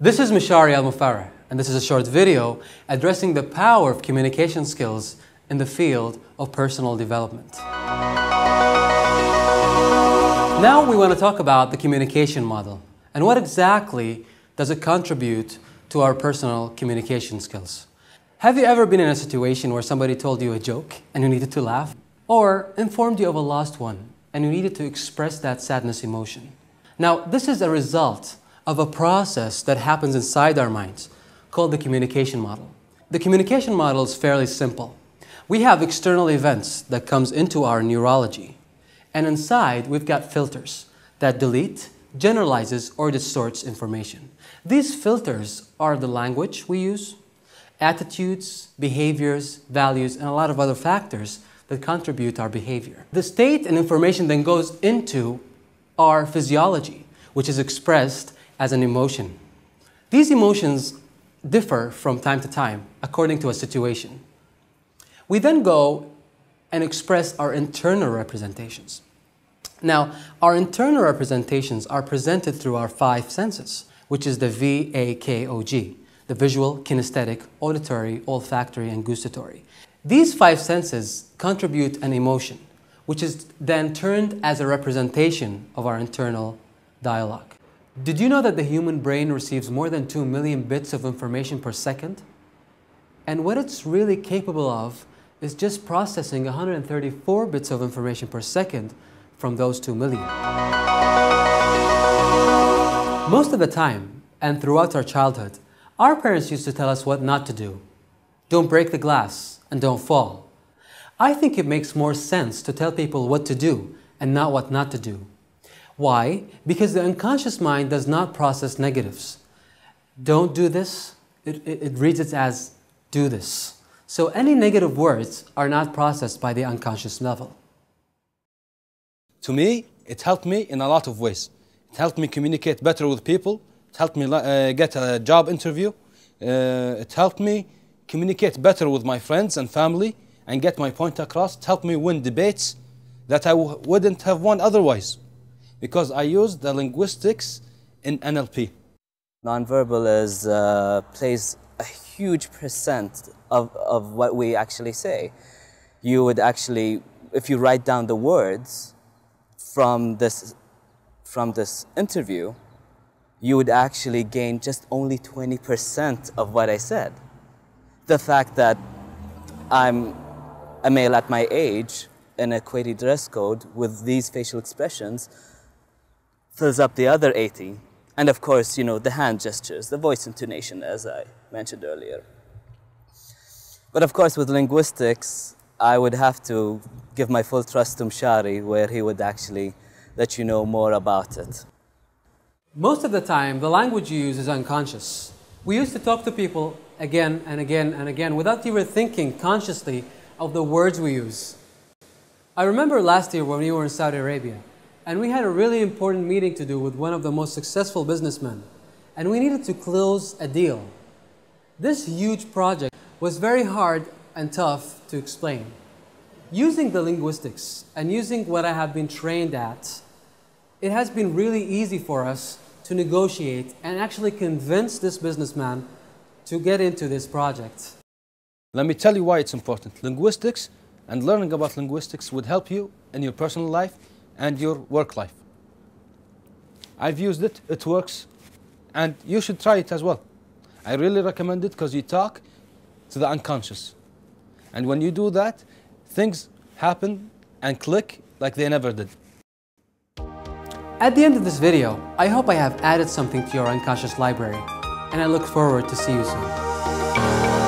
This is Mishari Al-Mufarreh, and this is a short video addressing the power of communication skills in the field of personal development. Now we want to talk about the communication model and what exactly does it contribute to our personal communication skills. Have you ever been in a situation where somebody told you a joke and you needed to laugh? Or informed you of a lost one and you needed to express that sadness emotion? Now, this is a result of a process that happens inside our minds called the communication model. The communication model is fairly simple. We have external events that comes into our neurology, and inside we've got filters that delete, generalizes, or distorts information. These filters are the language we use, attitudes, behaviors, values, and a lot of other factors that contribute to our behavior. The state and information then goes into our physiology, which is expressed as an emotion. These emotions differ from time to time according to a situation. We then go and express our internal representations. Now, our internal representations are presented through our five senses, which is the VAKOG, the visual, kinesthetic, auditory, olfactory, and gustatory. These five senses contribute an emotion, which is then turned as a representation of our internal dialogue. Did you know that the human brain receives more than 2 million bits of information per second? And what it's really capable of is just processing 134 bits of information per second from those 2 million. Most of the time, and throughout our childhood, our parents used to tell us what not to do. Don't break the glass and don't fall. I think it makes more sense to tell people what to do and not what not to do. Why? Because the unconscious mind does not process negatives. Don't do this, it reads it as do this. So any negative words are not processed by the unconscious level. To me, it helped me in a lot of ways. It helped me communicate better with people. It helped me get a job interview. It helped me communicate better with my friends and family and get my point across. It helped me win debates that I wouldn't have won otherwise, because I used the linguistics in NLP. Nonverbal plays a huge percent of what we actually say. You would actually, if you write down the words from this interview, you would actually gain just only 20% of what I said. The fact that I'm a male at my age in a Kuwaiti dress code with these facial expressions fills up the other 80. And of course, you know, the hand gestures, the voice intonation, as I mentioned earlier. But of course, with linguistics, I would have to give my full trust to Mishari, where he would actually let you know more about it. Most of the time, the language you use is unconscious. We used to talk to people again and again and again without even thinking consciously of the words we use. I remember last year when we were in Saudi Arabia, and we had a really important meeting to do with one of the most successful businessmen, and we needed to close a deal. This huge project was very hard and tough to explain. Using the linguistics and using what I have been trained at, it has been really easy for us to negotiate and actually convince this businessman to get into this project. Let me tell you why it's important. Linguistics and learning about linguistics would help you in your personal life and your work life. I've used it, it works, and you should try it as well. I really recommend it because you talk to the unconscious. And when you do that, things happen and click like they never did. At the end of this video, I hope I have added something to your unconscious library, and I look forward to see you soon.